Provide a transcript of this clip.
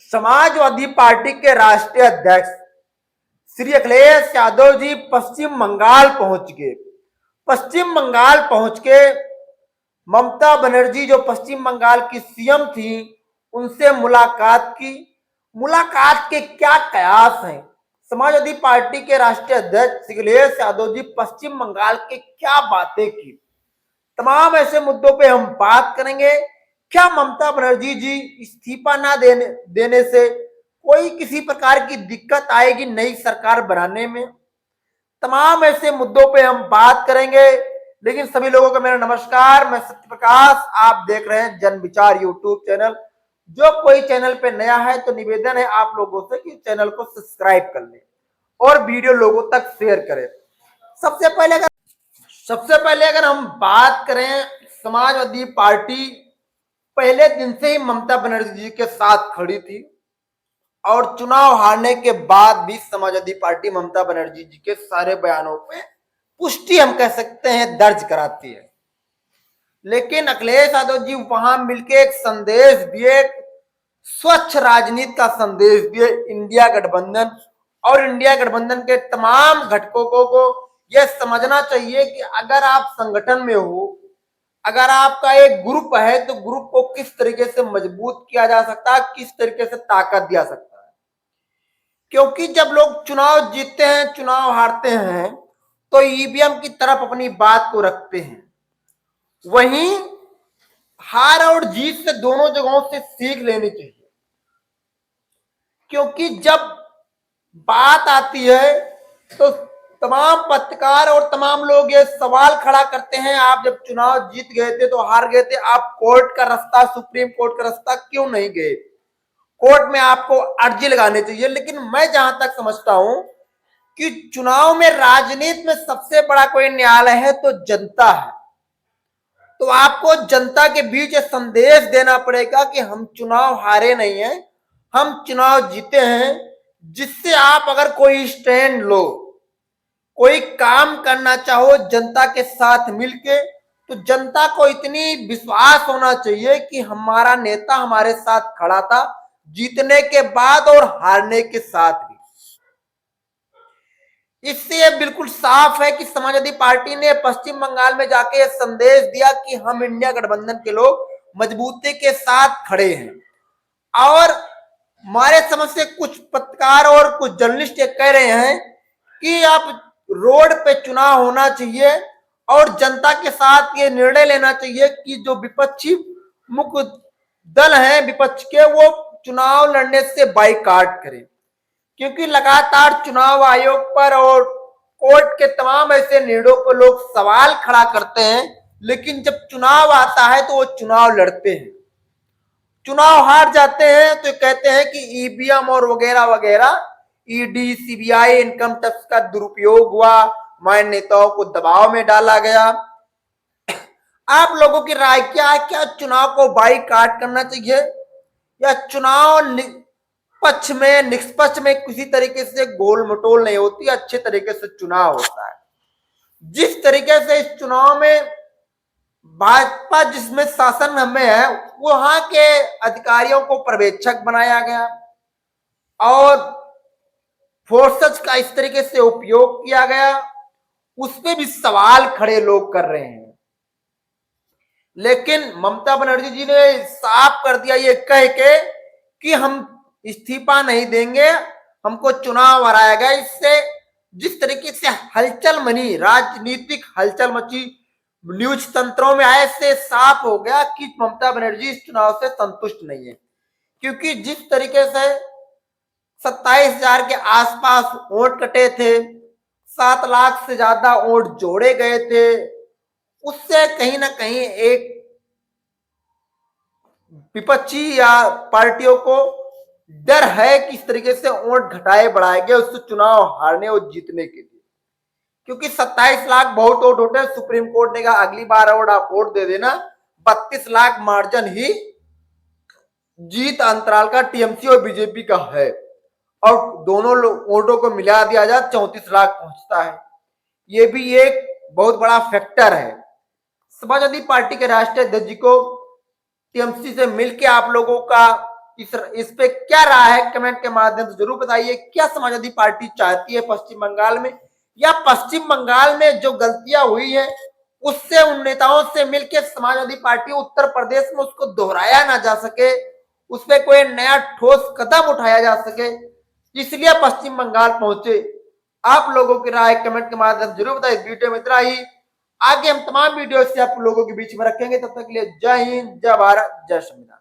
Samajwadi party के राष्ट्रीय अध्यक्ष श्री अखिलेश यादव जी पश्चिम बंगाल पहुंच गए। पश्चिम बंगाल पहुंच के ममता बनर्जी जो पश्चिम बंगाल की सीएम थी उनसे मुलाकात की। मुलाकात के क्या कयास हैं? समाजवादी पार्टी के राष्ट्रीय अध्यक्ष श्री अखिलेश यादव जी पश्चिम बंगाल के क्या बातें की, तमाम ऐसे मुद्दों पे हम बात करेंगे। क्या ममता बनर्जी जी इस्तीफा ना देने से कोई किसी प्रकार की दिक्कत आएगी नई सरकार बनाने में? तमाम ऐसे मुद्दों पे हम बात करेंगे। लेकिन सभी लोगों को मेरा नमस्कार, मैं सत्य प्रकाश, आप देख रहे हैं जन विचार यूट्यूब चैनल। जो कोई चैनल पे नया है तो निवेदन है आप लोगों से कि चैनल को सब्सक्राइब कर लें और वीडियो लोगों तक शेयर करें। सबसे पहले अगर हम बात करें, समाजवादी पार्टी पहले दिन से ही ममता बनर्जी जी के साथ खड़ी थी और चुनाव हारने के बाद भी समाजवादी पार्टी ममता बनर्जी जी के सारे बयानों पे पुष्टि हम कह सकते हैं दर्ज कराती है। लेकिन अखिलेश यादव जी वहां मिलके एक संदेश दिए, स्वच्छ राजनीति का संदेश दिए इंडिया गठबंधन और इंडिया गठबंधन के तमाम घटकों को यह समझना चाहिए कि अगर आप संगठन में हो, अगर आपका एक ग्रुप है तो ग्रुप को किस तरीके से मजबूत किया जा सकता है, किस तरीके से ताकत दिया सकता है। क्योंकि जब लोग चुनाव जीतते हैं, चुनाव हारते हैं तो ईवीएम की तरफ अपनी बात को रखते हैं। वहीं हार और जीत से दोनों जगहों से सीख लेनी चाहिए। क्योंकि जब बात आती है तो तमाम पत्रकार और तमाम लोग ये सवाल खड़ा करते हैं, आप जब चुनाव जीत गए थे तो हार गए थे, आप कोर्ट का रास्ता, सुप्रीम कोर्ट का रास्ता क्यों नहीं गए? कोर्ट में आपको अर्जी लगानी चाहिए। लेकिन मैं जहां तक समझता हूं कि चुनाव में, राजनीति में सबसे बड़ा कोई न्यायालय है तो जनता है। तो आपको जनता के बीच संदेश देना पड़ेगा कि हम चुनाव हारे नहीं हैं, हम चुनाव जीते हैं। जिससे आप अगर कोई स्टैंड लो, कोई काम करना चाहो जनता के साथ मिलके, तो जनता को इतनी विश्वास होना चाहिए कि हमारा नेता हमारे साथ खड़ा था जीतने के बाद और हारने के साथ भी। इससे यह बिल्कुल साफ है कि समाजवादी पार्टी ने पश्चिम बंगाल में जाके यह संदेश दिया कि हम इंडिया गठबंधन के लोग मजबूती के साथ खड़े हैं। और हमारे समझ से कुछ पत्रकार और कुछ जर्नलिस्ट ये कह रहे हैं कि आप रोड पे चुनाव होना चाहिए और जनता के साथ ये निर्णय लेना चाहिए कि जो विपक्षी मुख्य दल हैं विपक्ष के, वो चुनाव लड़ने से बाइकाट करें। क्योंकि लगातार चुनाव आयोग पर और कोर्ट के तमाम ऐसे निर्णयों पर लोग सवाल खड़ा करते हैं, लेकिन जब चुनाव आता है तो वो चुनाव लड़ते हैं, चुनाव हार जाते हैं तो कहते हैं कि ईवीएम और वगैरह वगैरह, ईडी, सीबीआई, इनकम टैक्स का दुरुपयोग हुआ, हमारे नेताओं को दबाव में डाला गया। आप लोगों की राय क्या है? क्या चुनाव को बाइकाट करना चाहिए या चुनाव पक्ष में, निष्पक्ष में किसी तरीके से गोल मटोल नहीं होती, अच्छे तरीके से चुनाव होता है? जिस तरीके से इस चुनाव में भाजपा जिसमें शासन में है वहां के अधिकारियों को पर्यवेक्षक बनाया गया और फोर्सेस का इस तरीके से उपयोग किया गया, उस पर भी सवाल खड़े लोग कर रहे हैं। लेकिन ममता बनर्जी जी ने साफ कर दिया ये कह के कि हम इस्तीफा नहीं देंगे, हमको चुनाव हराया गया। इससे जिस तरीके से हलचल मनी, राजनीतिक हलचल मची, न्यूज तंत्रों में आए, से साफ हो गया कि ममता बनर्जी इस चुनाव से संतुष्ट नहीं है। क्योंकि जिस तरीके से 27,000 के आसपास वोट कटे थे, 7 लाख से ज्यादा वोट जोड़े गए थे, उससे कहीं ना कहीं एक विपक्षी या पार्टियों को डर है कि इस तरीके से वोट घटाए बढ़ाए गए उससे चुनाव हारने और जीतने के लिए। क्योंकि 27 लाख बहुत वोट होते, सुप्रीम कोर्ट ने कहा अगली बार और आप वोट दे देना, 32 लाख मार्जिन ही जीत अंतराल का टीएमसी और बीजेपी का है, और दोनों वोटों को मिला दिया जाए 34 लाख पहुंचता है। ये भी एक बहुत बड़ा फैक्टर है। समाजवादी पार्टी के राष्ट्रीय अध्यक्ष जी को टीएमसी से मिलकर आप लोगों का इस पे क्या राय है कमेंट के माध्यम से जरूर बताइए। क्या समाजवादी पार्टी चाहती है पश्चिम बंगाल में, या पश्चिम बंगाल में जो गलतियां हुई है उससे उन नेताओं से मिलकर समाजवादी पार्टी उत्तर प्रदेश में उसको दोहराया ना जा सके, उस पर कोई नया ठोस कदम उठाया जा सके, इसलिए पश्चिम बंगाल पहुंचे। आप लोगों की राय कमेंट के माध्यम से जरूर बताइए। वीडियो में इतना ही, आगे हम तमाम वीडियो से आप लोगों के बीच में रखेंगे। तब तक के लिए जय हिंद, जय भारत, जय संविधान।